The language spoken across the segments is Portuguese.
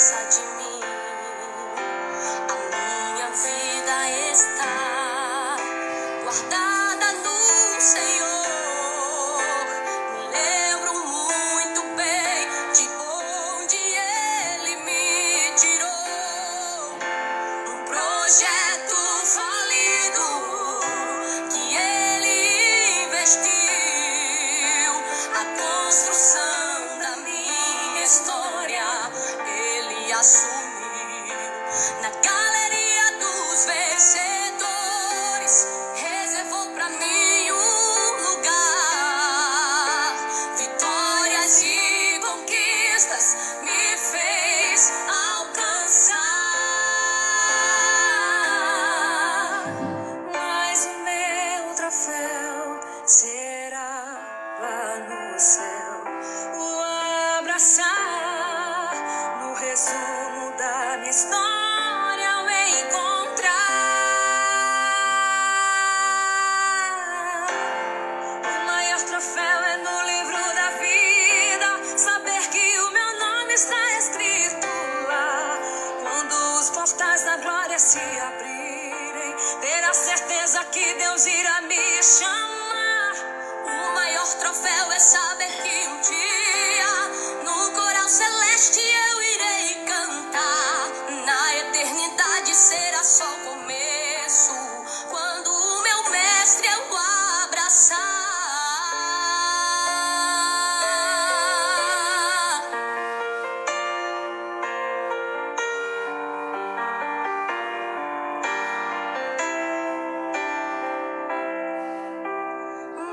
de mim. A minha vida está guardada no Senhor. Me lembro muito bem de onde Ele me tirou. Um projeto falido que Ele investiu. A construção da minha história Ele assumiu. Na galeria dos vencedores reservou pra mim um lugar. Vitórias e conquistas me fez alcançar. Mas o meu troféu será lá no céu, o abraçar, no resumo da minha história o encontrar. O maior troféu é no livro da vida, saber que o meu nome está escrito lá. Quando os portais da glória se abrirem, ter a certeza que Deus irá me chamar. O maior troféu é saber que um dia no coral celeste eu irei cantar. Na eternidade será só começo, quando o meu mestre eu abraçar.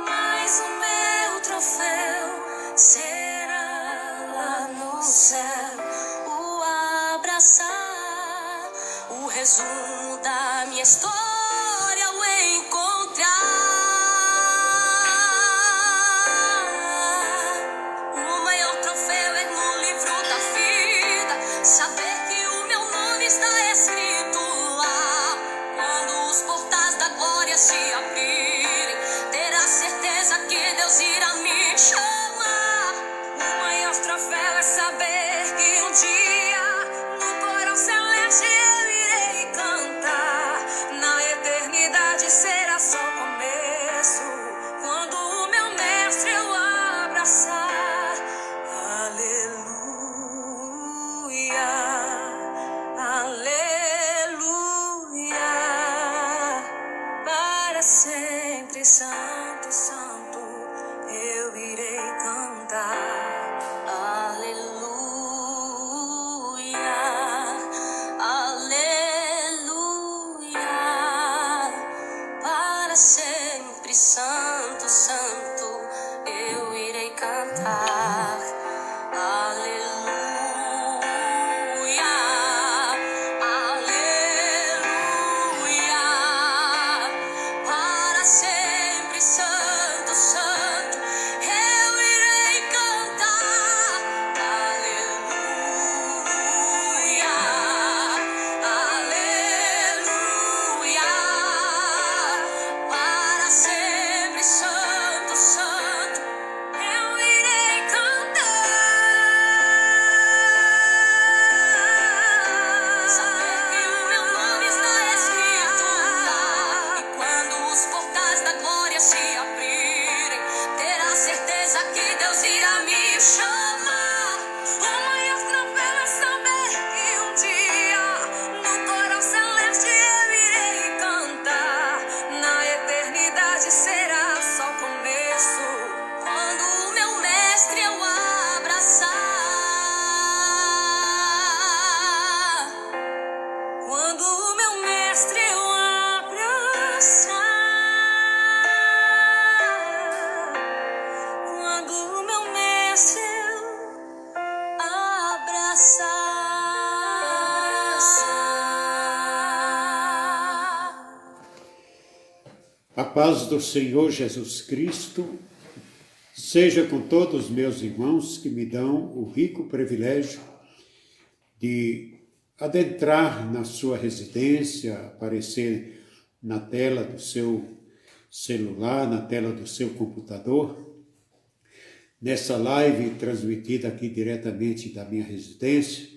Mas o meu troféu será lá no céu, o abraçar, o resumo da minha história o encontrar. O maior troféu é no livro da vida, saber que o meu nome está escrito lá. Quando os portais da glória se abrirem, ter a certeza que Deus irá me chamar. O maior troféu é saber que um dia no coral celeste eu irei cantar. Na eternidade será só começo, quando o meu mestre eu abraçar. Aleluia, aleluia, para sempre santo, santo eu irei cantar. Aleluia, aleluia, para sempre santo, santo eu irei cantar. Aleluia, aleluia, para sempre santo, santo eu irei cantar. Aleluia, aleluia, para sempre santo, santo eu irei cantar. Saber que o meu nome está escrito lá. E quando os portais da glória se abrirem, ter a certeza que Deus irá me chamar. O maior troféu é saber que um dia no coral celeste eu irei cantar. Na eternidade será só começo, quando o meu mestre eu abraçar. Quando o meu mestre eu abraçar. Quando o meu mestre eu abraçar. A paz do Senhor Jesus Cristo seja com todos os meus irmãos que me dão o rico privilégio de adentrar na sua residência, aparecer na tela do seu celular, na tela do seu computador, nessa live transmitida aqui diretamente da minha residência,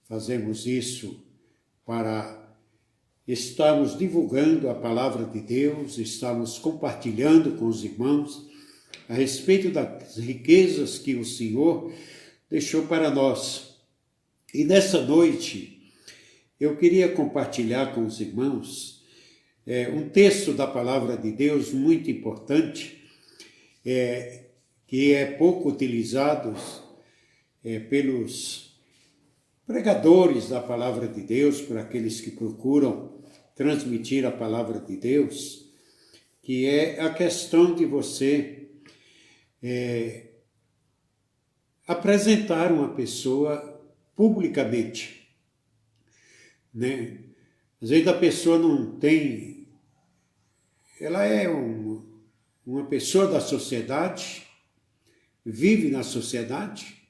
fazemos isso para estarmos divulgando a palavra de Deus, estamos compartilhando com os irmãos a respeito das riquezas que o Senhor deixou para nós. E nessa noite, eu queria compartilhar com os irmãos um texto da palavra de Deus muito importante, que é pouco utilizado pelos pregadores da palavra de Deus, por aqueles que procuram transmitir a palavra de Deus, que é a questão de você apresentar uma pessoa publicamente, né? Às vezes a pessoa não tem, ela é uma pessoa da sociedade, vive na sociedade,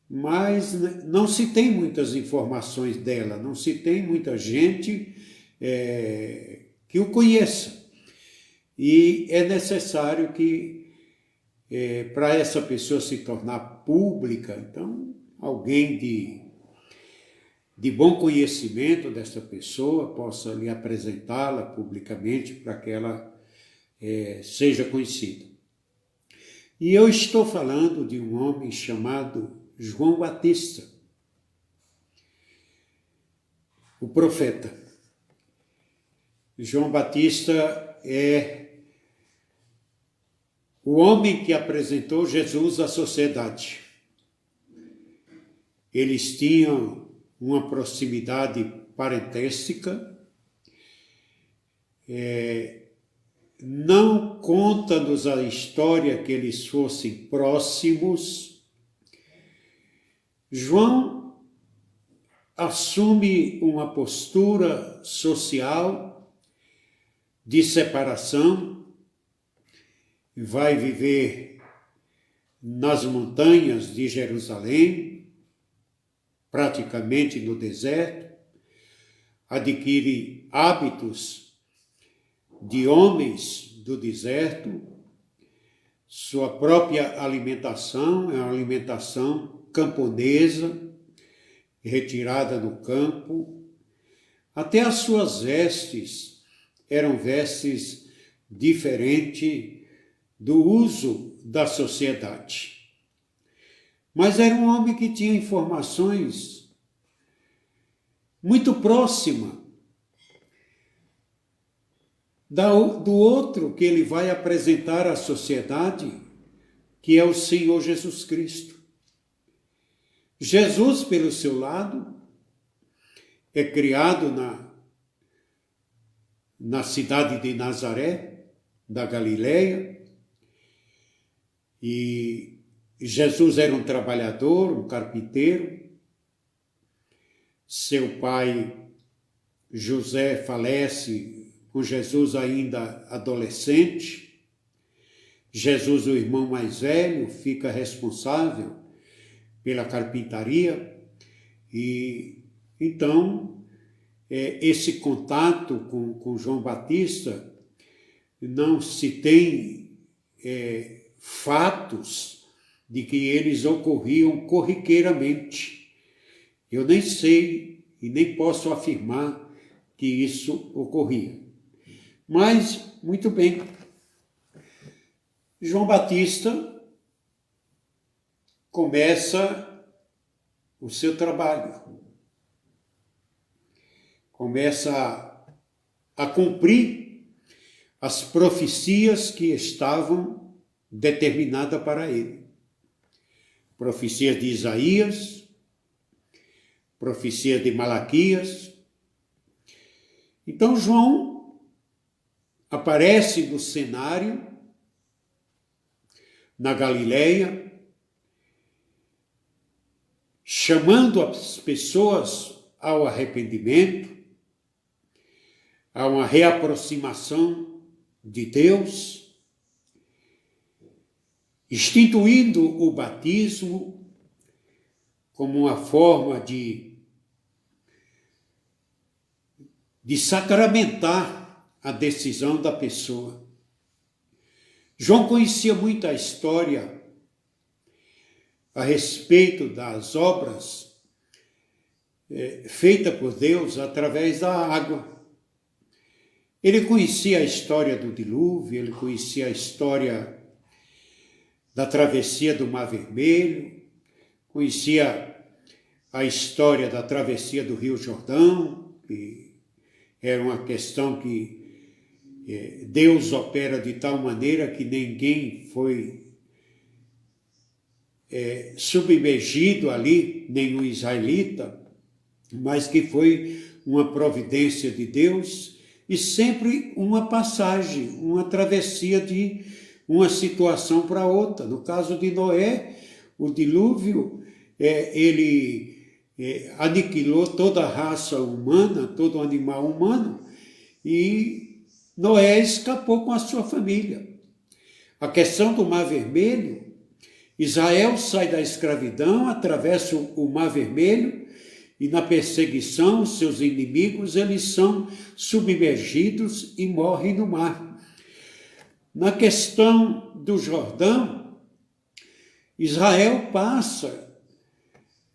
mas não se tem muitas informações dela, não se tem muita gente que o conheça. E é necessário que, para essa pessoa se tornar pública, então, alguém de bom conhecimento dessa pessoa possa lhe apresentá-la publicamente para que ela seja conhecida. E eu estou falando de um homem chamado João Batista, o profeta. João Batista é o homem que apresentou Jesus à sociedade. Eles tinham uma proximidade parentesca. Não conta-nos a história que eles fossem próximos. João assume uma postura social de separação, vai viver nas montanhas de Jerusalém, praticamente no deserto, adquire hábitos de homens do deserto, sua própria alimentação é uma alimentação camponesa, retirada no campo, até as suas vestes eram vestes diferentes do uso da sociedade. Mas era um homem que tinha informações muito próximas do outro que ele vai apresentar à sociedade, que é o Senhor Jesus Cristo. Jesus, pelo seu lado, é criado na cidade de Nazaré, da Galileia, e Jesus era um trabalhador, um carpinteiro. Seu pai, José, falece com Jesus ainda adolescente. Jesus, o irmão mais velho, fica responsável pela carpintaria. E então, esse contato com João Batista, não se tem fatos de que eles ocorriam corriqueiramente. Eu nem sei e nem posso afirmar que isso ocorria. Mas, muito bem, João Batista começa o seu trabalho, começa a cumprir as profecias que estavam determinadas para ele. Profecias de Isaías, profecias de Malaquias. Então João aparece no cenário, na Galileia, chamando as pessoas ao arrependimento, a uma reaproximação de Deus, instituindo o batismo como uma forma de sacramentar a decisão da pessoa. João conhecia muito a história a respeito das obras feita por Deus através da água. Ele conhecia a história do dilúvio, ele conhecia a história da travessia do Mar Vermelho, conhecia a história da travessia do Rio Jordão, que era uma questão que Deus opera de tal maneira que ninguém foi submergido ali, nenhum israelita, mas que foi uma providência de Deus e sempre uma passagem, uma travessia de uma situação para outra. No caso de Noé, o dilúvio, ele aniquilou toda a raça humana, todo animal humano, e Noé escapou com a sua família. A questão do Mar Vermelho, Israel sai da escravidão, atravessa o Mar Vermelho, e na perseguição, seus inimigos, eles são submergidos e morrem no mar. Na questão do Jordão, Israel passa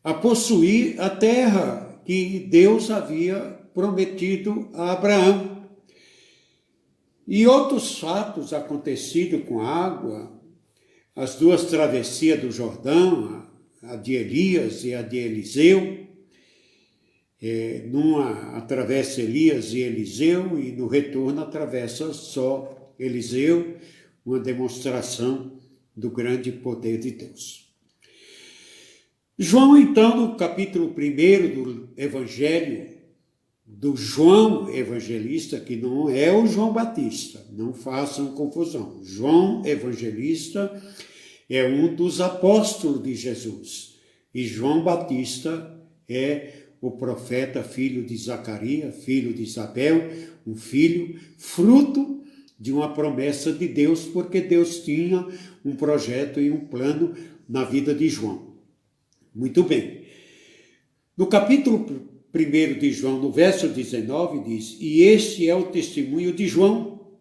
a possuir a terra que Deus havia prometido a Abraão. E outros fatos acontecidos com a água, as duas travessias do Jordão, a de Elias e a de Eliseu, numa atravessa Elias e Eliseu, e no retorno atravessa só Eliseu, uma demonstração do grande poder de Deus. João, então, no capítulo 1 do Evangelho, do João Evangelista, que não é o João Batista, não façam confusão. João Evangelista é um dos apóstolos de Jesus, e João Batista é o profeta, filho de Zacarias, filho de Isabel, um filho fruto de uma promessa de Deus, porque Deus tinha um projeto e um plano na vida de João. Muito bem. No capítulo 1 de João, no verso 19, diz: "E este é o testemunho de João,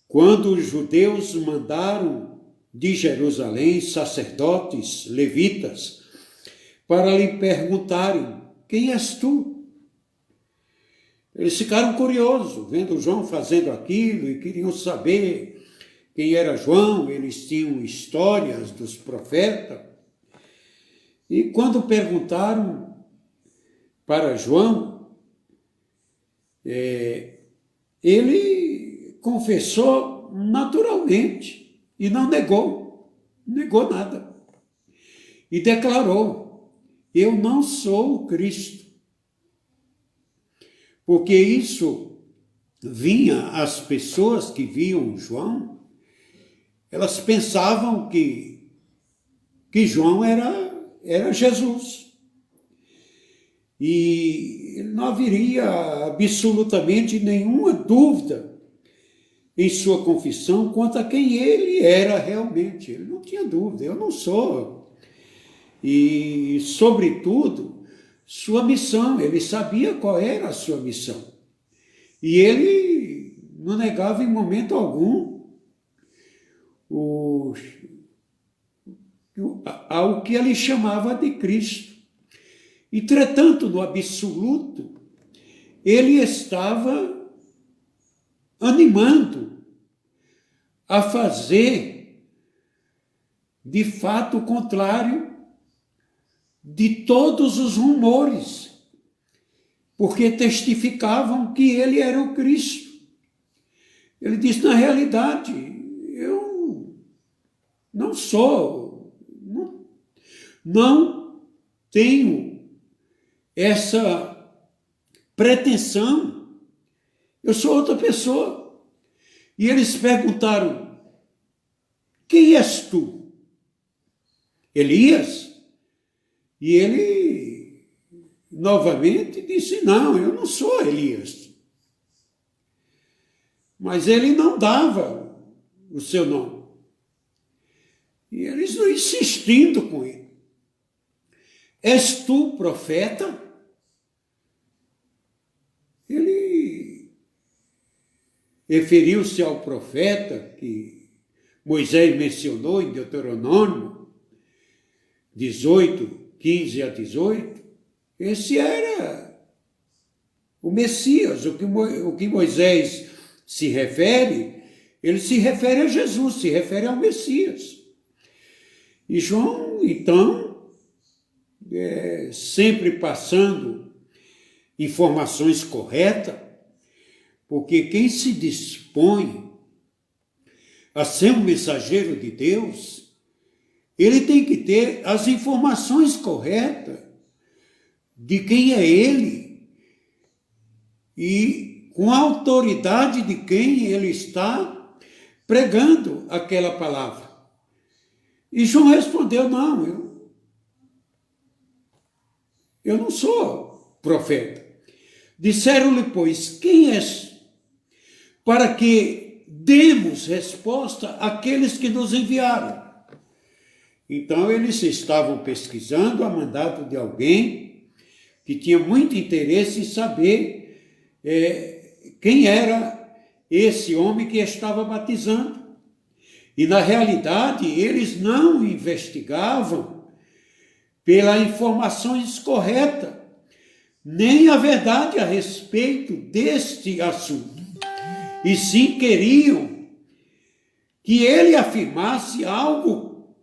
quando os judeus mandaram de Jerusalém sacerdotes, levitas, para lhe perguntarem: quem és tu?" Eles ficaram curiosos, vendo João fazendo aquilo e queriam saber quem era João. Eles tinham histórias dos profetas. E quando perguntaram para João, ele confessou naturalmente e não negou nada. E declarou: "Eu não sou o Cristo." Porque isso vinha às pessoas que viam João, elas pensavam que João era Jesus. E não haveria absolutamente nenhuma dúvida em sua confissão quanto a quem ele era realmente. Ele não tinha dúvida: eu não sou. E, sobretudo, sua missão, ele sabia qual era a sua missão. E ele não negava em momento algum ao que ele chamava de Cristo. Entretanto, no absoluto, ele estava animando a fazer, de fato, o contrário de todos os rumores, porque testificavam que ele era o Cristo. Ele disse: na realidade, eu não sou, não tenho essa pretensão, eu sou outra pessoa. E eles perguntaram: quem és tu? Elias? E ele novamente disse: não, eu não sou Elias. Mas ele não dava o seu nome. E eles não insistindo com ele: és tu profeta? Ele referiu-se ao profeta que Moisés mencionou em Deuteronômio 18, 15 a 18, esse era o Messias. O que Moisés se refere, ele se refere a Jesus, se refere ao Messias. E João, então, sempre passando informações corretas, porque quem se dispõe a ser um mensageiro de Deus, ele tem que ter as informações corretas de quem é ele e com a autoridade de quem ele está pregando aquela palavra. E João respondeu, não, eu não sou profeta. Disseram-lhe, pois, quem és? Para que demos resposta àqueles que nos enviaram. Então, eles estavam pesquisando a mandado de alguém que tinha muito interesse em saber quem era esse homem que estava batizando. E, na realidade, eles não investigavam pela informações corretas, nem a verdade a respeito deste assunto. E sim queriam que ele afirmasse algo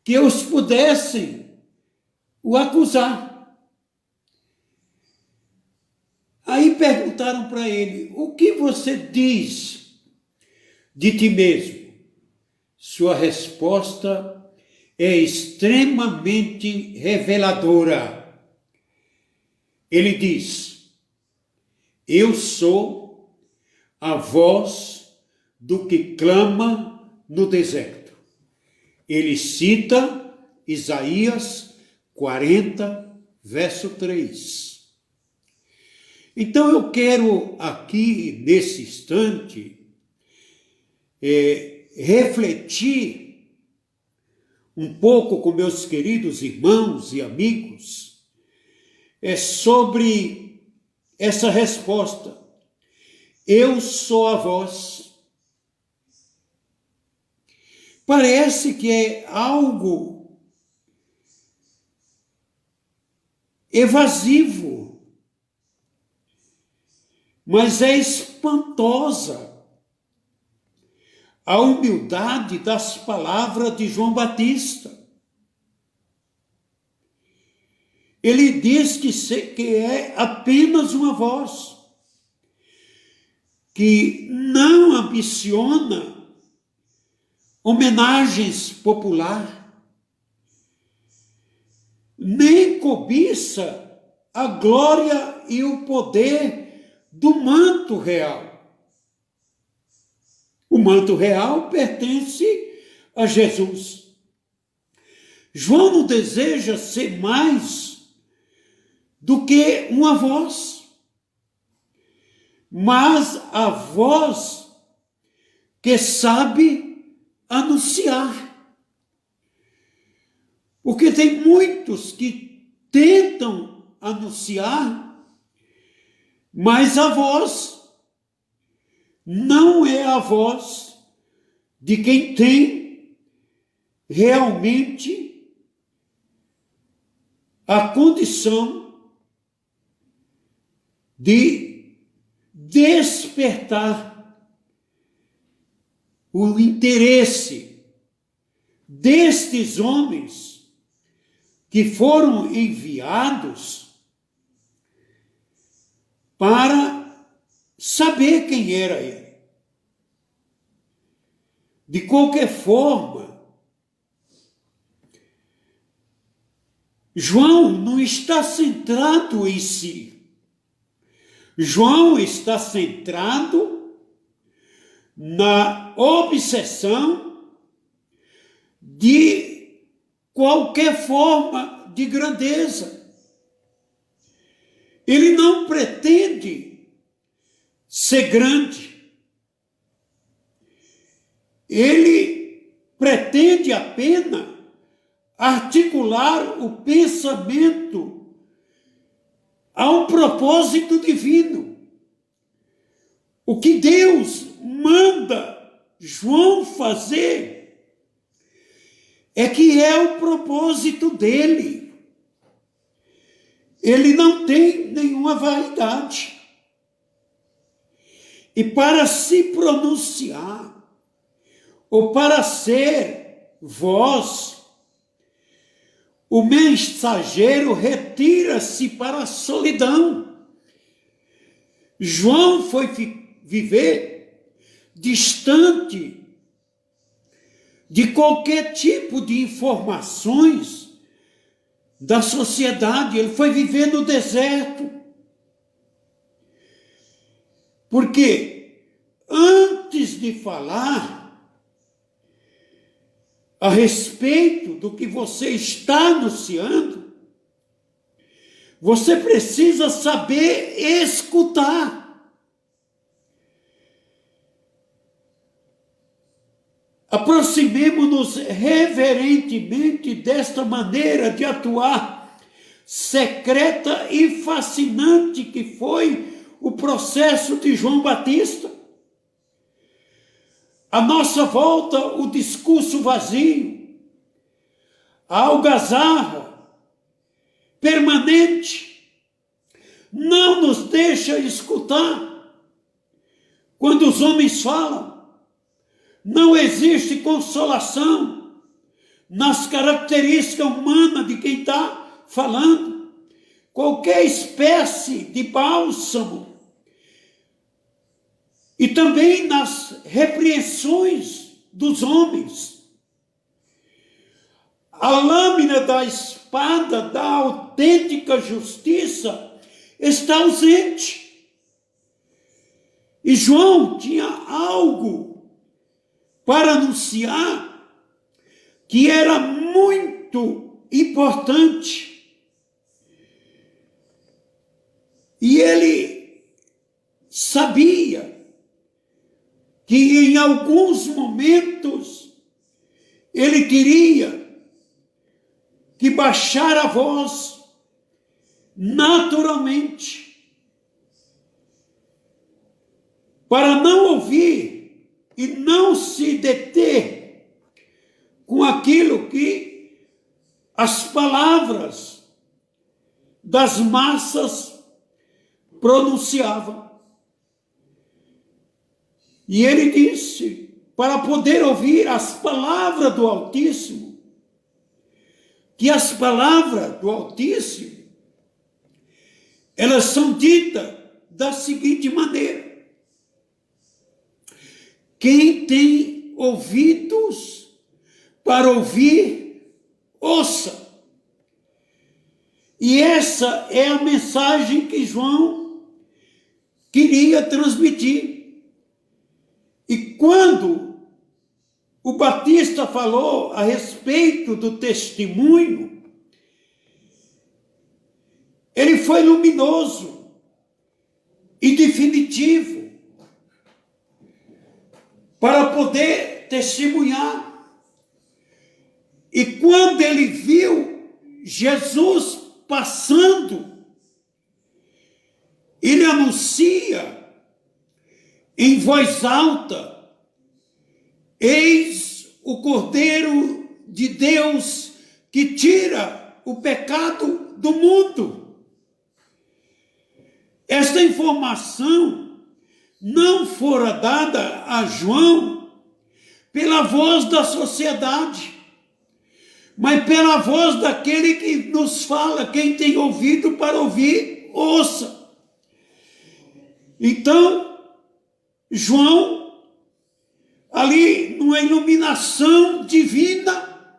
que os pudessem o acusar. Aí perguntaram para ele, o que você diz de ti mesmo? Sua resposta é extremamente reveladora. Ele diz, eu sou a voz do que clama no deserto. Ele cita Isaías 40, verso 3. Então eu quero aqui, nesse instante, refletir um pouco com meus queridos irmãos e amigos sobre essa resposta. Eu sou a voz. Parece que é algo evasivo, mas é espantosa a humildade das palavras de João Batista. Ele diz que é apenas uma voz, que não ambiciona homenagens populares, nem cobiça a glória e o poder do manto real. O manto real pertence a Jesus. João não deseja ser mais do que uma voz, mas a voz que sabe anunciar. Porque tem muitos que tentam anunciar, mas a voz não é a voz de quem tem realmente a condição de despertar o interesse destes homens que foram enviados para saber quem era ele. De qualquer forma, João não está centrado em si. João está centrado na obsessão de qualquer forma de grandeza. Ele não pretende ser grande. Ele pretende apenas articular o pensamento a um propósito divino. O que Deus manda João fazer é que é o propósito dele. ele não tem nenhuma vaidade. E para se pronunciar, ou para ser voz, o mensageiro retira-se para a solidão. João foi viver distante de qualquer tipo de informações da sociedade. Ele foi viver no deserto. Porque antes de falar a respeito do que você está anunciando, você precisa saber escutar. Aproximemo-nos reverentemente desta maneira de atuar secreta e fascinante que foi o processo de João Batista. À nossa volta, o discurso vazio, a algazarra permanente, não nos deixa escutar. Quando os homens falam, não existe consolação nas características humanas de quem está falando. Qualquer espécie de bálsamo. E também nas repreensões dos homens. A lâmina da espada da autêntica justiça está ausente. E João tinha algo para anunciar que era muito importante. E ele sabia que em alguns momentos ele teria que baixar a voz naturalmente para não ouvir e não se deter com aquilo que as palavras das massas pronunciavam. E ele disse, para poder ouvir as palavras do Altíssimo, que as palavras do Altíssimo, elas são ditas da seguinte maneira: quem tem ouvidos para ouvir, ouça. E essa é a mensagem que João queria transmitir. E quando o Batista falou a respeito do testemunho, ele foi luminoso e definitivo para poder testemunhar. E quando ele viu Jesus passando, ele anuncia em voz alta: eis o Cordeiro de Deus que tira o pecado do mundo. Esta informação não fora dada a João pela voz da sociedade, mas pela voz daquele que nos fala. Quem tem ouvido para ouvir, ouça. Então, João, ali numa iluminação divina,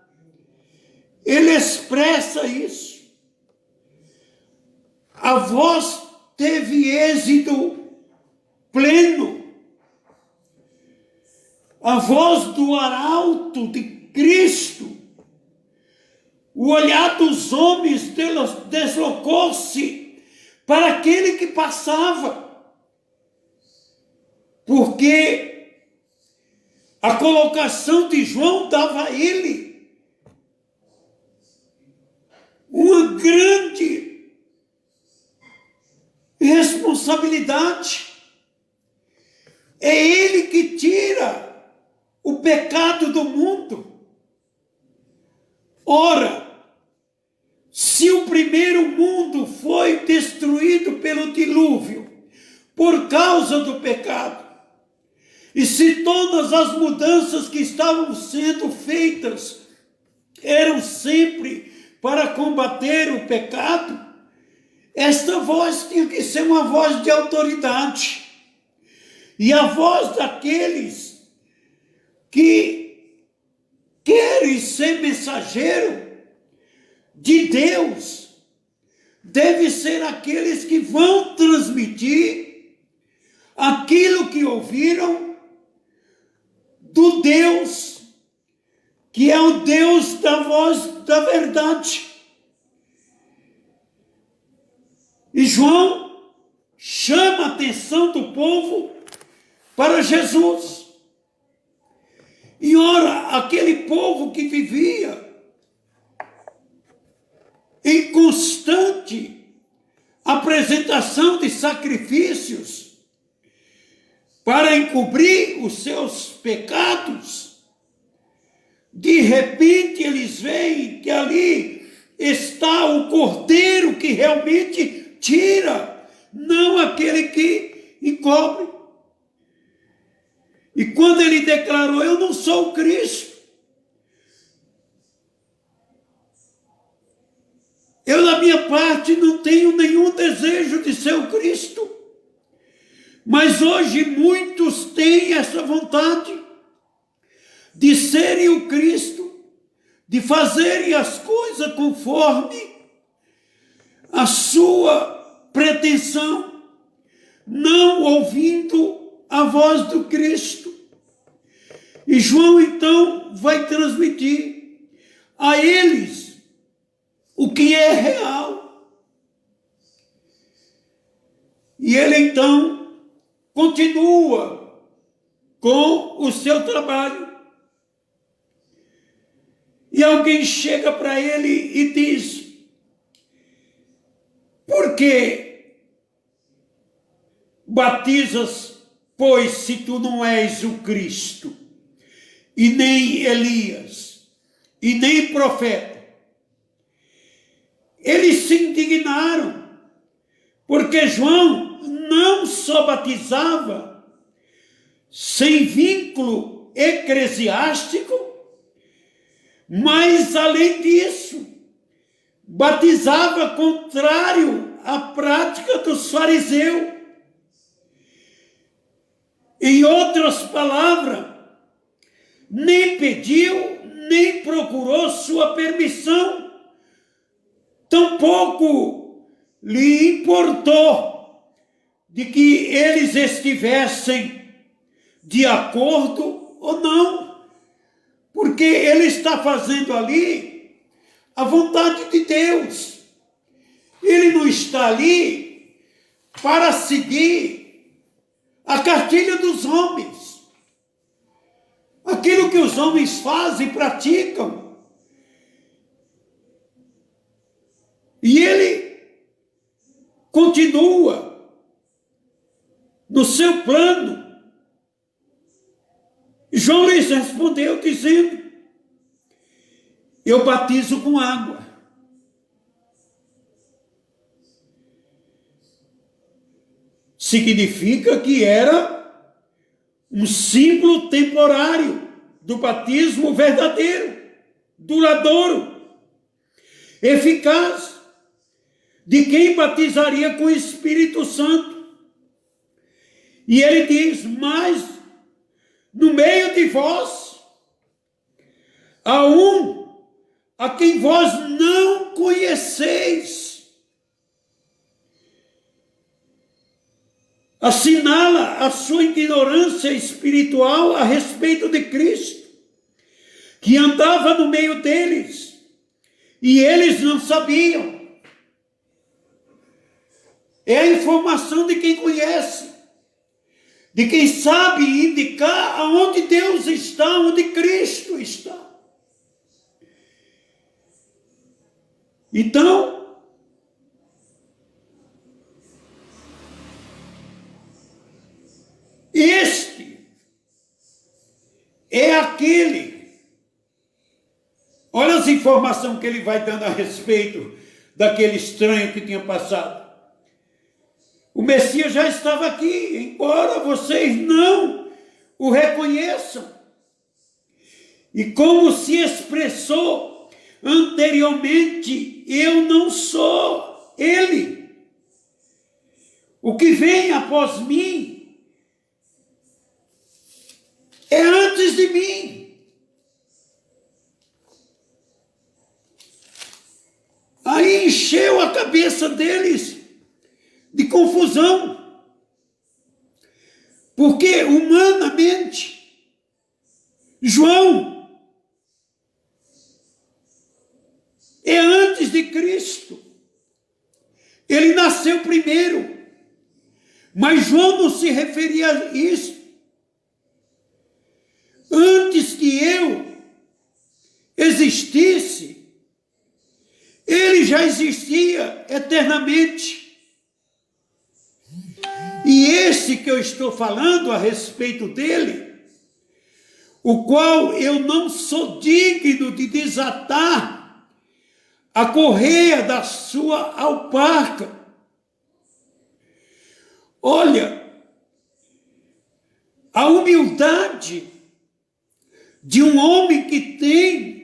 ele expressa isso. A voz teve êxito pleno. A voz do arauto de Cristo, o olhar dos homens deslocou-se para aquele que passava. Porque a colocação de João dava a ele uma grande responsabilidade. É ele que tira o pecado do mundo. Ora, se o primeiro mundo foi destruído pelo dilúvio por causa do pecado, e se todas as mudanças que estavam sendo feitas eram sempre para combater o pecado, esta voz tinha que ser uma voz de autoridade, e a voz daqueles que querem ser mensageiro de Deus deve ser aqueles que vão transmitir aquilo que ouviram do Deus, que é o Deus da voz da verdade. E João chama a atenção do povo para Jesus. E ora, aquele povo que vivia em constante apresentação de sacrifícios para encobrir os seus pecados, de repente eles veem que ali está o cordeiro que realmente tira, não aquele que encobre. E quando ele declarou: eu não sou o Cristo, eu da minha parte não tenho nenhum desejo de ser o Cristo, mas hoje muitos têm essa vontade de serem o Cristo, de fazerem as coisas conforme a sua pretensão, não ouvindo a voz do Cristo. E João então vai transmitir a eles o que é real. E ele então continua com o seu trabalho. E alguém chega para ele e diz: por que batizas, pois, se tu não és o Cristo, e nem Elias, e nem profeta? Eles se indignaram, porque João não só batizava sem vínculo eclesiástico, mas, além disso, batizava contrário à prática dos fariseus. Em outras palavras, nem pediu, nem procurou sua permissão, tampouco lhe importou de que eles estivessem de acordo ou não, porque ele está fazendo ali a vontade de Deus. Ele não está ali para seguir a cartilha dos homens, aquilo que os homens fazem e praticam. E ele continua no seu plano. João lhes respondeu dizendo: eu batizo com água. Significa que era um símbolo temporário do batismo verdadeiro, duradouro, eficaz, de quem batizaria com o Espírito Santo. E ele diz: mas no meio de vós há um a quem vós não conheceis. Assinala a sua ignorância espiritual a respeito de Cristo, que andava no meio deles, e eles não sabiam. É a informação de quem conhece, de quem sabe indicar aonde Deus está, onde Cristo está. Então, este é aquele. Olha as informações que ele vai dando a respeito daquele estranho que tinha passado. O Messias já estava aqui, embora vocês não o reconheçam. E como se expressou anteriormente, eu não sou ele. O que vem após mim é antes de mim. Aí encheu a cabeça deles de confusão, porque humanamente, João é antes de Cristo. Ele nasceu primeiro, mas João não se referia a isso. Antes que eu existisse, ele já existia eternamente. E esse que eu estou falando a respeito dele, o qual eu não sou digno de desatar a correia da sua alparca. Olha, a humildade de um homem que tem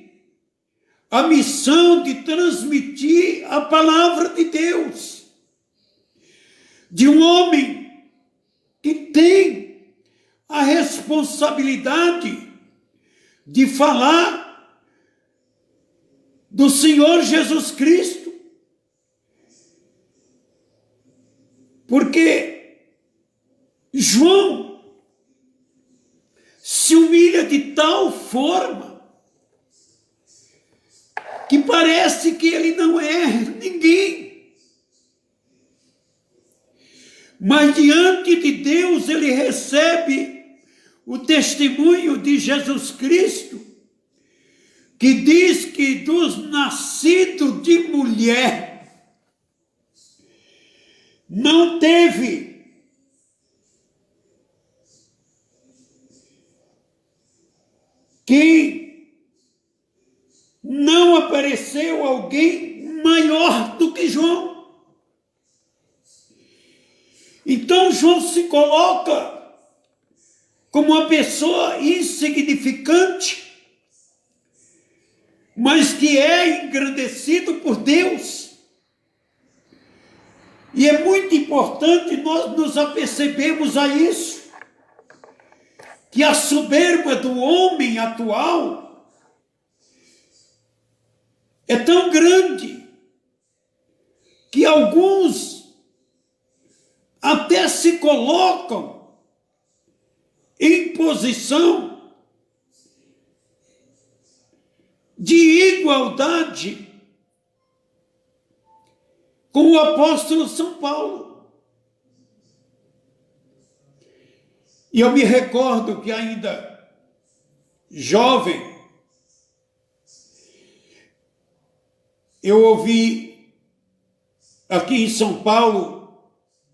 a missão de transmitir a palavra de Deus, de um homem que tem a responsabilidade de falar do Senhor Jesus Cristo, porque João se humilha de tal forma que parece que ele não é ninguém. Mas diante de Deus ele recebe o testemunho de Jesus Cristo, que diz que dos nascidos de mulher não teve quem não apareceu alguém maior do que João. Então João se coloca como uma pessoa insignificante, mas que é engrandecido por Deus. E é muito importante nós nos apercebermos a isso, que a soberba do homem atual é tão grande que alguns até se colocam em posição de igualdade com o apóstolo São Paulo. E eu me recordo que ainda jovem, eu ouvi aqui em São Paulo,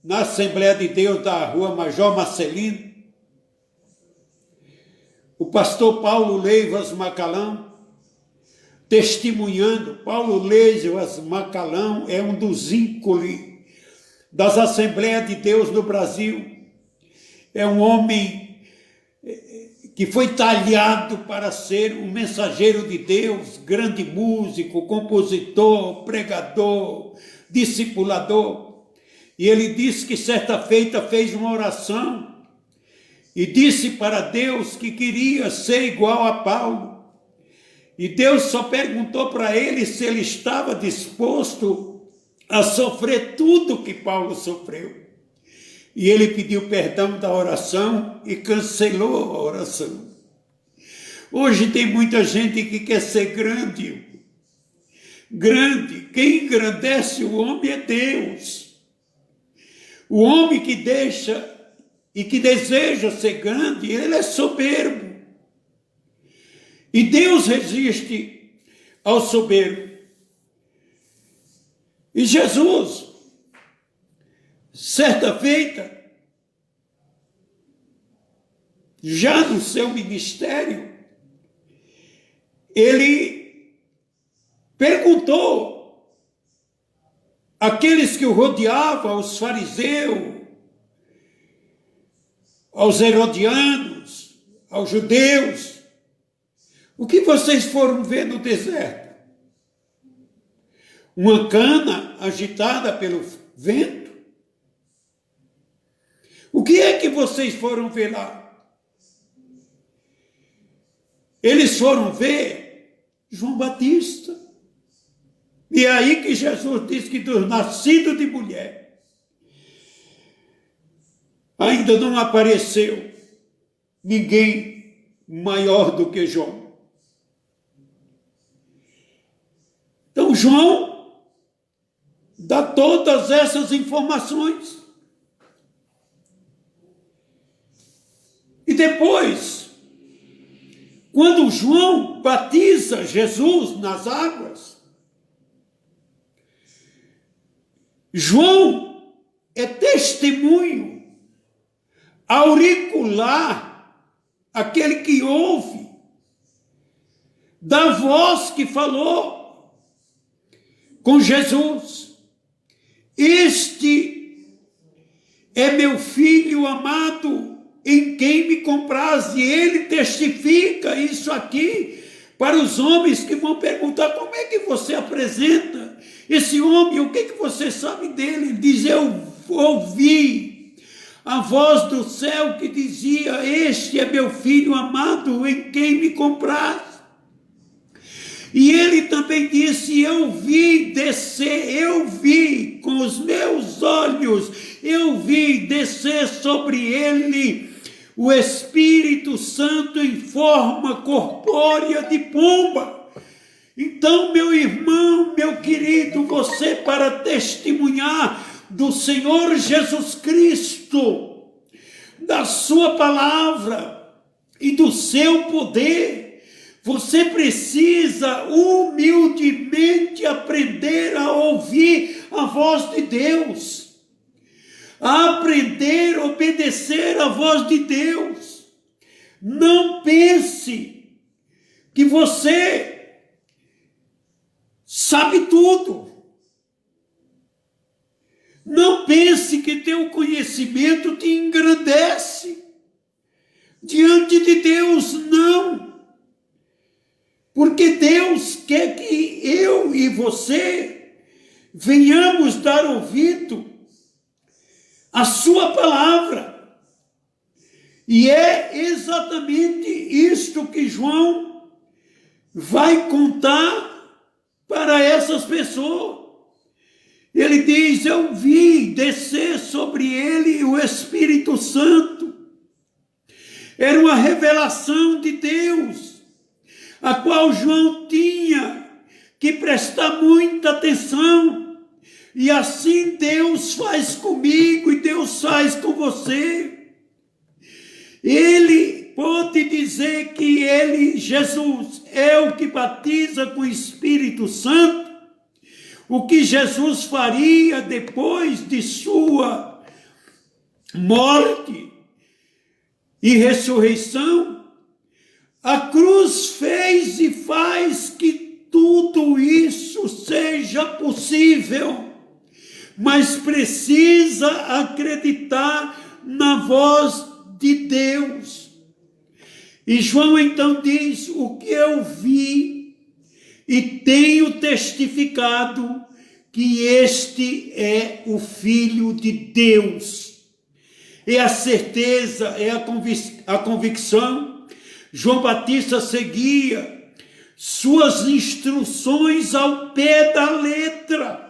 na Assembleia de Deus da Rua Major Marcelino, o pastor Paulo Leivas Macalão, testemunhando. Paulo Leivas Macalão é um dos ícones das Assembleias de Deus no Brasil. É um homem que foi talhado para ser um mensageiro de Deus, grande músico, compositor, pregador, discipulador. E ele disse que certa feita fez uma oração e disse para Deus que queria ser igual a Paulo. E Deus só perguntou para ele se ele estava disposto a sofrer tudo que Paulo sofreu. E ele pediu perdão da oração e cancelou a oração. Hoje tem muita gente que quer ser grande. Grande. Quem engrandece o homem é Deus. O homem que deixa e que deseja ser grande, ele é soberbo. E Deus resiste ao soberbo. E Jesus, certa feita, já no seu ministério, ele perguntou aqueles que o rodeavam, os fariseus, aos herodianos, aos judeus, o que vocês foram ver no deserto? Uma cana agitada pelo vento? O que é que vocês foram ver lá? Eles foram ver João Batista. E é aí que Jesus diz que do nascido de mulher ainda não apareceu ninguém maior do que João. Então João dá todas essas informações. E depois, quando João batiza Jesus nas águas, João é testemunho auricular, aquele que ouve, da voz que falou com Jesus. Este é meu filho amado, em quem me compraze. Ele testifica isso aqui para os homens que vão perguntar: como é que você apresenta esse homem? O que você sabe dele? Ele diz: eu ouvi a voz do céu que dizia: este é meu filho amado, em quem me compraz. E ele também disse: eu vi descer, eu vi com os meus olhos, eu vi descer sobre ele o Espírito Santo em forma corpórea de pomba. Então, meu irmão, meu querido, você, para testemunhar do Senhor Jesus Cristo, da sua palavra e do seu poder, você precisa humildemente aprender a ouvir a voz de Deus, a aprender a obedecer a voz de Deus. Não pense que você sabe tudo. Não pense que teu conhecimento te engrandece diante de Deus, não. Porque Deus quer que eu e você venhamos dar ouvido à sua palavra. E é exatamente isto que João vai contar para essas pessoas. Ele diz: eu vi descer sobre ele o Espírito Santo. Era uma revelação de Deus, a qual João tinha que prestar muita atenção. E assim Deus faz comigo e Deus faz com você. Ele pode dizer que ele, Jesus, é o que batiza com o Espírito Santo. O que Jesus faria depois de sua morte e ressurreição, a cruz fez e faz que tudo isso seja possível. Mas precisa acreditar na voz de Deus. E João então diz: o que eu vi e tenho testificado, que este é o Filho de Deus. É a certeza, é a convicção. João Batista seguia suas instruções ao pé da letra.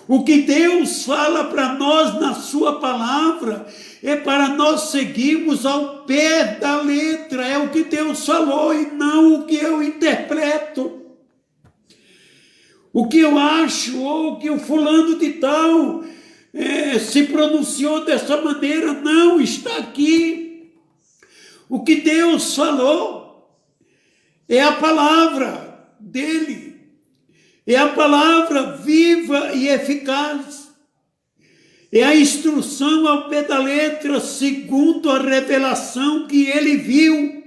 O que Deus fala para nós na sua palavra é para nós seguirmos ao pé da letra. É o que Deus falou e não o que eu interpreto. O que eu acho, ou o que o fulano de tal se pronunciou dessa maneira, não está aqui. O que Deus falou é a palavra dele. É a palavra viva e eficaz. É a instrução ao pé da letra, segundo a revelação que ele viu,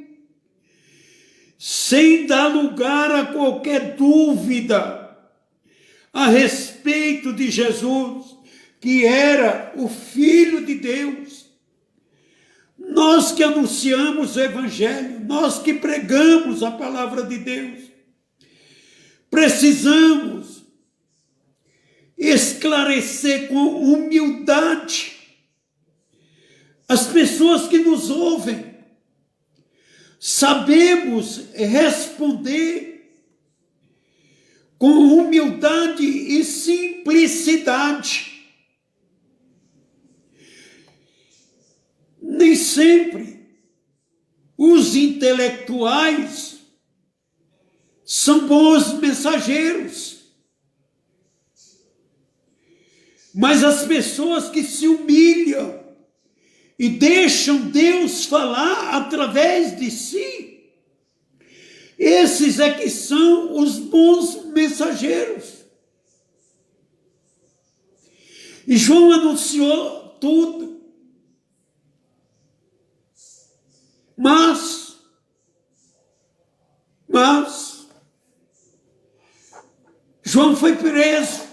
sem dar lugar a qualquer dúvida a respeito respeito de Jesus, que era o Filho de Deus. Nós que anunciamos o Evangelho, nós que pregamos a palavra de Deus, precisamos esclarecer com humildade as pessoas que nos ouvem. Sabemos responder com humildade e simplicidade. Nem sempre os intelectuais são bons mensageiros, mas as pessoas que se humilham e deixam Deus falar através de si, esses é que são os bons mensageiros. E João anunciou tudo. Mas João foi preso.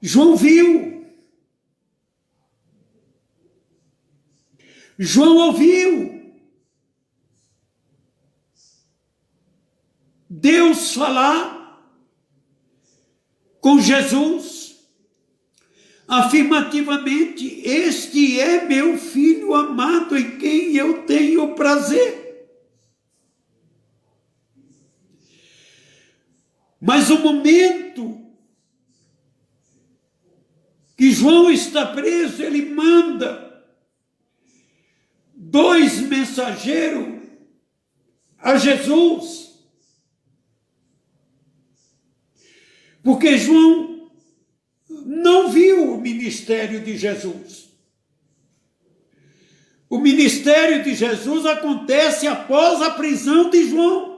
João viu. João ouviu Deus falar com Jesus afirmativamente: este é meu filho amado em quem eu tenho prazer. Mas o momento que João está preso, ele manda 2 mensageiros a Jesus, porque João não viu o ministério de Jesus. O ministério de Jesus acontece após a prisão de João.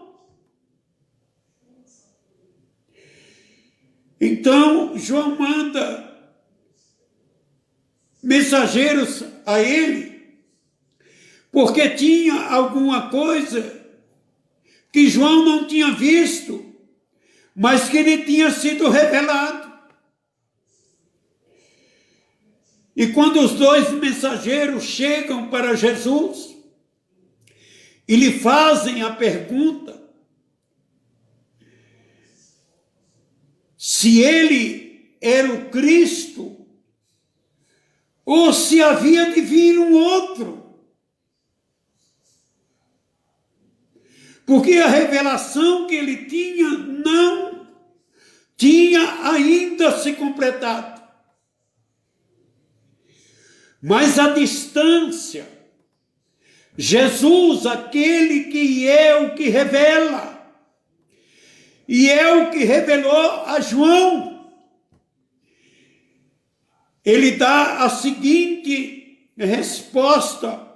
Então, João manda mensageiros a ele, porque tinha alguma coisa que João não tinha visto, mas que lhe tinha sido revelado. E quando os 2 mensageiros chegam para Jesus e lhe fazem a pergunta se ele era o Cristo ou se havia de vir um outro, porque a revelação que ele tinha não tinha ainda se completado. Mas a distância, Jesus, aquele que é o que revela, e é o que revelou a João, ele dá a seguinte resposta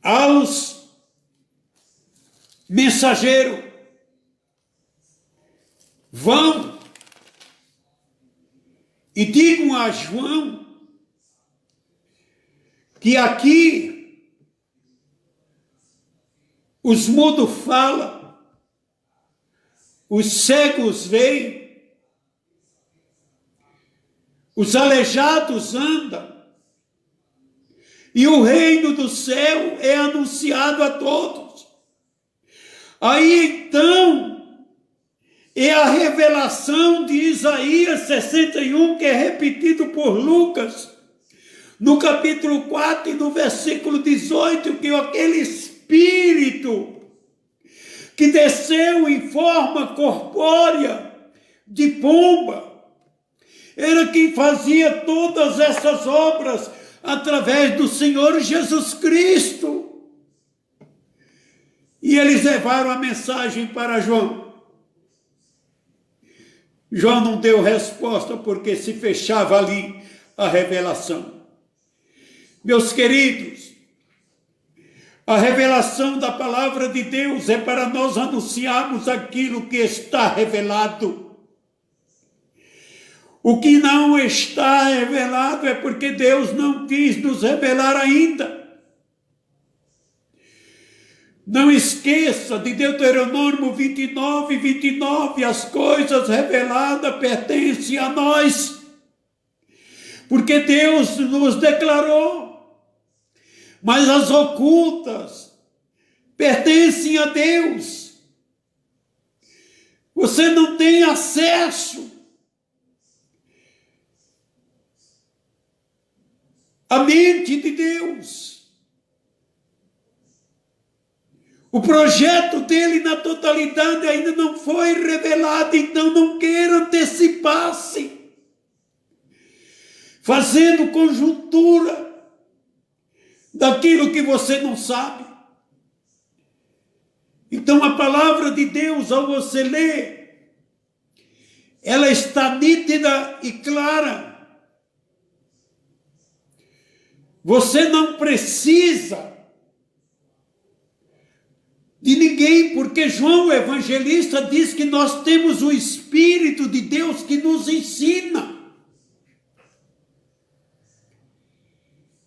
aos mensageiros: vão e digam a João que aqui os mudos falam, os cegos veem, os aleijados andam, e o reino do céu é anunciado a todos. Aí então é a revelação de Isaías 61, que é repetido por Lucas, no capítulo 4 e no versículo 18, que aquele Espírito que desceu em forma corpórea de pomba era quem fazia todas essas obras através do Senhor Jesus Cristo. E eles levaram a mensagem para João. João não deu resposta porque se fechava ali a revelação. Meus queridos, a revelação da palavra de Deus é para nós anunciarmos aquilo que está revelado. O que não está revelado é porque Deus não quis nos revelar ainda. Não esqueça de Deuteronômio 29, 29, as coisas reveladas pertencem a nós, porque Deus nos declarou, mas as ocultas pertencem a Deus. Você não tem acesso à mente de Deus. O projeto dele na totalidade ainda não foi revelado, então não queira antecipar-se, fazendo conjuntura daquilo que você não sabe. Então a palavra de Deus, ao você ler, ela está nítida e clara. Você não precisa de ninguém, porque João o evangelista diz que nós temos o Espírito de Deus que nos ensina.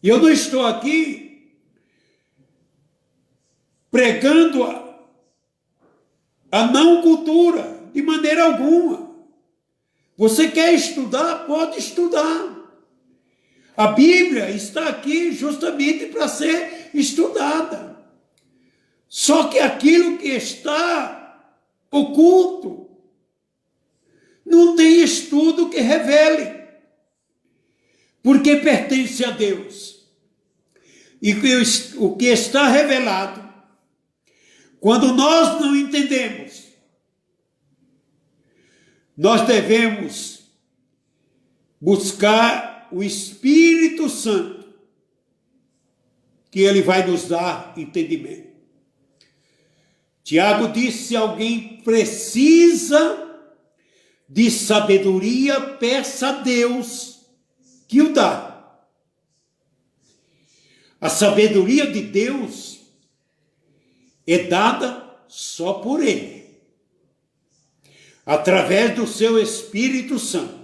E eu não estou aqui pregando a não cultura, de maneira alguma. Você quer estudar? Pode estudar. A Bíblia está aqui justamente para ser estudada. Só que aquilo que está oculto, não tem estudo que revele, porque pertence a Deus. E o que está revelado, quando nós não entendemos, nós devemos buscar o Espírito Santo, que ele vai nos dar entendimento. Tiago disse: se alguém precisa de sabedoria, peça a Deus que o dá. A sabedoria de Deus é dada só por Ele, através do seu Espírito Santo.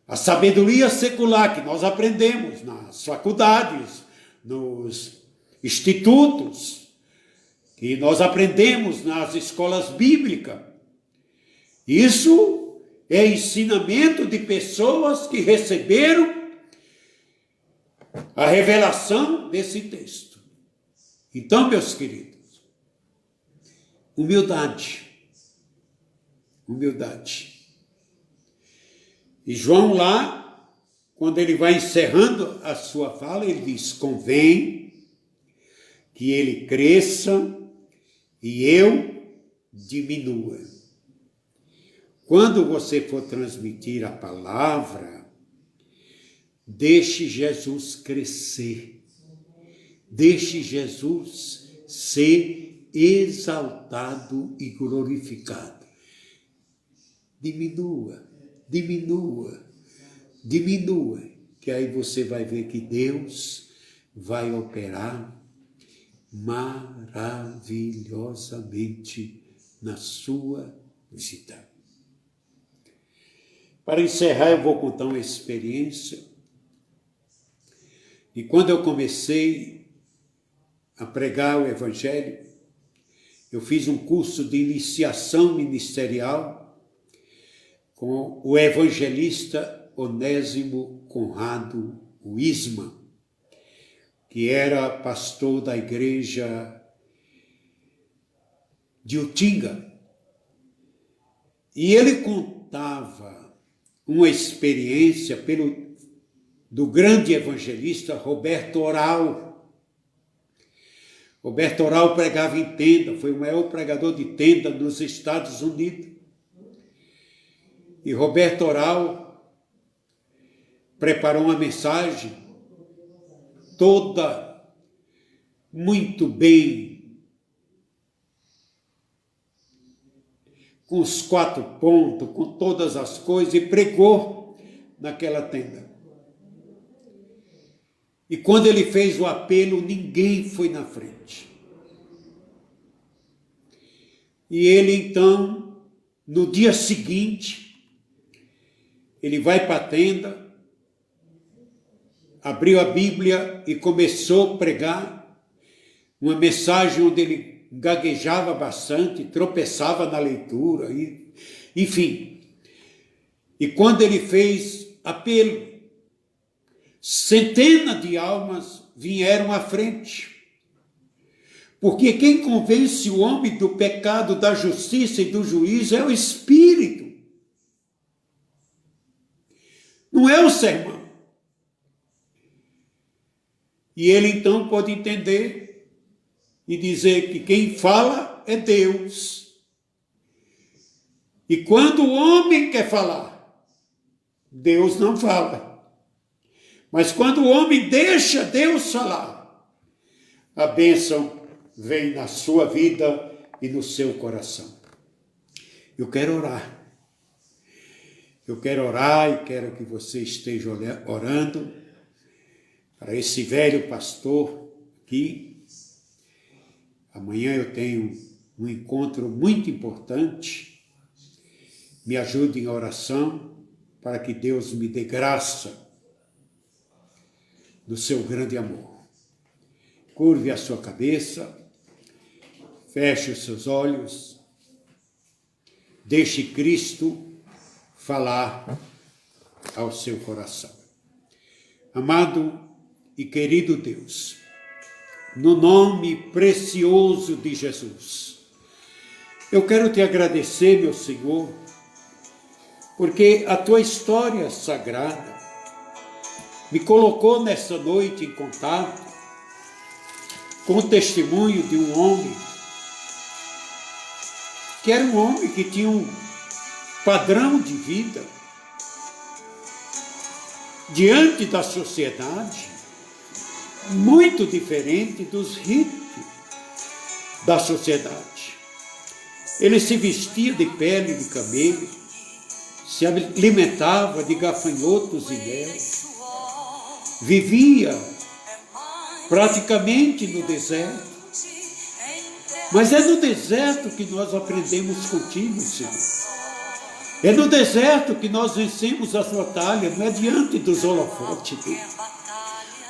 A sabedoria secular que nós aprendemos nas faculdades, nos institutos, que nós aprendemos nas escolas bíblicas, isso é ensinamento de pessoas que receberam a revelação desse texto. Então, meus queridos, humildade. E João lá, quando ele vai encerrando a sua fala, ele diz: convém que ele cresça e eu diminua. Quando você for transmitir a palavra, deixe Jesus crescer. Deixe Jesus ser exaltado e glorificado. Diminua, que aí você vai ver que Deus vai operar maravilhosamente na sua vida. Para encerrar, eu vou contar uma experiência. E quando eu comecei a pregar o Evangelho, eu fiz um curso de iniciação ministerial com o evangelista Onésimo Conrado Wiseman, que era pastor da igreja de Utinga. E ele contava uma experiência do grande evangelista Roberto Oral. Roberto Oral pregava em tenda, foi o maior pregador de tenda nos Estados Unidos. E Roberto Oral preparou uma mensagem toda muito bem, com os 4 pontos, com todas as coisas, e pregou naquela tenda. E quando ele fez o apelo, ninguém foi na frente. E ele então, no dia seguinte, ele vai para a tenda, abriu a Bíblia e começou a pregar. uma mensagem onde ele gaguejava bastante, tropeçava na leitura, enfim. E quando ele fez apelo, centenas de almas vieram à frente. Porque quem convence o homem do pecado, da justiça e do juízo é o Espírito. Não é o sermão. E ele então pode entender e dizer que quem fala é Deus. E quando o homem quer falar, Deus não fala. Mas quando o homem deixa Deus falar, a bênção vem na sua vida e no seu coração. Eu quero orar. Eu quero orar e quero que você esteja orando para esse velho pastor aqui. Amanhã eu tenho um encontro muito importante. Me ajude em oração para que Deus me dê graça do seu grande amor. Curve a sua cabeça, feche os seus olhos, deixe Cristo falar ao seu coração. Amado e querido Deus, no nome precioso de Jesus, eu quero te agradecer, meu Senhor, porque a tua história sagrada me colocou nessa noite em contato com o testemunho de um homem, que era um homem que tinha um padrão de vida diante da sociedade muito diferente dos ritos da sociedade. Ele se vestia de pele de camelo, se alimentava de gafanhotos e mel, vivia praticamente no deserto. Mas é no deserto que nós aprendemos contigo, Senhor. É no deserto que nós vencemos as batalhas, não é diante dos holofotes.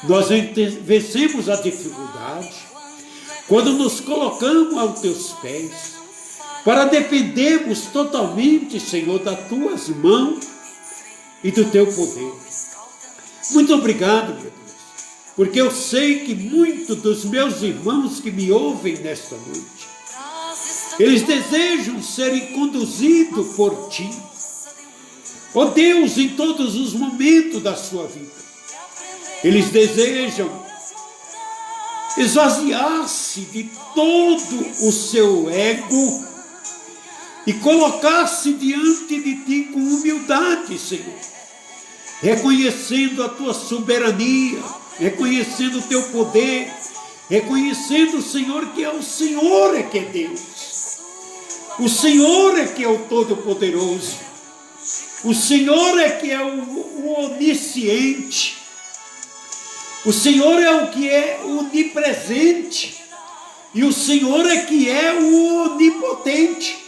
Nós vencemos a dificuldade quando nos colocamos aos teus pés, para dependermos totalmente, Senhor, das tuas mãos e do teu poder. Muito obrigado, meu Deus, porque eu sei que muitos dos meus irmãos que me ouvem nesta noite, eles desejam serem conduzidos por ti, ó Deus, em todos os momentos da sua vida. Eles desejam esvaziar-se de todo o seu ego e colocar-se diante de ti com humildade, Senhor, reconhecendo a tua soberania, reconhecendo o teu poder, reconhecendo, Senhor, que é o Senhor é que é Deus. O Senhor é que é o Todo-Poderoso. O Senhor é que é o onisciente. O Senhor é o que é onipresente. E o Senhor é que é o onipotente.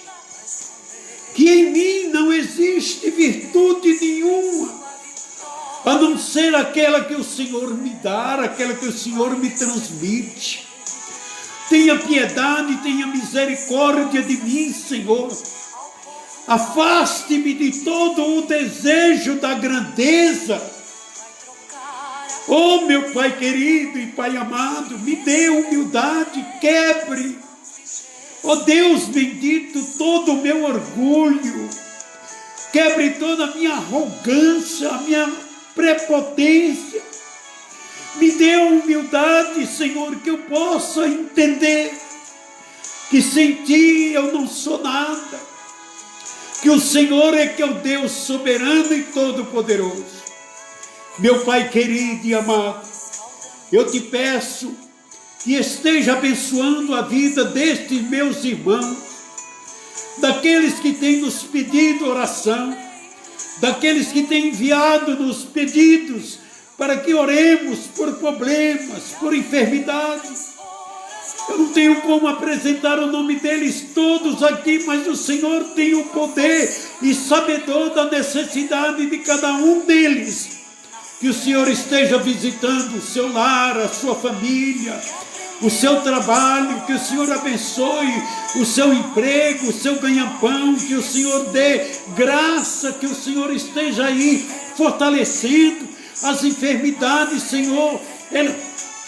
Que em mim não existe virtude nenhuma, a não ser aquela que o Senhor me dá, aquela que o Senhor me transmite. Tenha piedade, tenha misericórdia de mim, Senhor. Afaste-me de todo o desejo da grandeza. Oh, meu Pai querido e Pai amado, me dê humildade, quebre, oh Deus bendito, todo o meu orgulho, quebre toda a minha arrogância, a minha prepotência. Me dê humildade, Senhor, que eu possa entender que sem ti eu não sou nada, que o Senhor é que é o Deus soberano e todo-poderoso. Meu Pai querido e amado, eu te peço que esteja abençoando a vida destes meus irmãos, daqueles que têm nos pedido oração, daqueles que têm enviado nos pedidos para que oremos por problemas, por enfermidades. Eu não tenho como apresentar o nome deles todos aqui, mas o Senhor tem o poder e sabedor da necessidade de cada um deles. Que o Senhor esteja visitando o seu lar, a sua família, o seu trabalho, que o Senhor abençoe o seu emprego, o seu ganha-pão, que o Senhor dê graça, que o Senhor esteja aí fortalecendo as enfermidades, Senhor.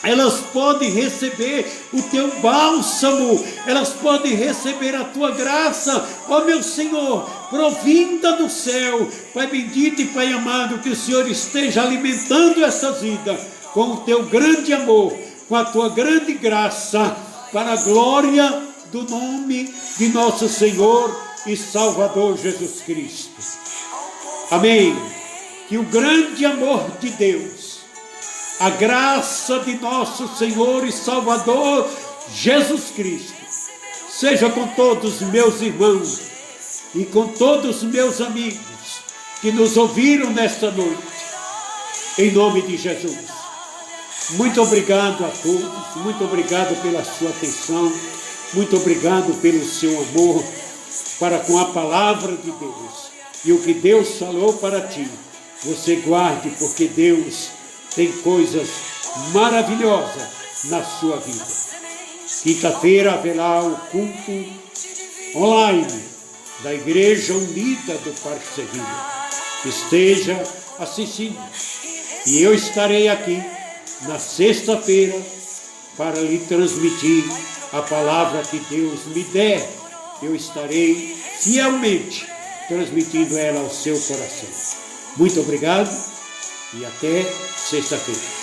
Elas podem receber o teu bálsamo, elas podem receber a tua graça, ó meu Senhor, provinda do céu. Pai bendito e Pai amado, que o Senhor esteja alimentando essa vida com o teu grande amor, com a tua grande graça, para a glória do nome de nosso Senhor e Salvador Jesus Cristo. Amém. Que o grande amor de Deus, a graça de nosso Senhor e Salvador Jesus Cristo, seja com todos os meus irmãos e com todos os meus amigos que nos ouviram nesta noite, em nome de Jesus. Muito obrigado a todos, muito obrigado pela sua atenção, muito obrigado pelo seu amor para com a palavra de Deus. E o que Deus falou para ti, você guarde, porque Deus tem coisas maravilhosas na sua vida. Quinta-feira haverá o culto online da Igreja Unida do Parque Serrilha. Esteja assistindo. E eu estarei aqui na sexta-feira para lhe transmitir a palavra que Deus me der. Eu estarei fielmente transmitindo ela ao seu coração. Muito obrigado e até sexta-feira.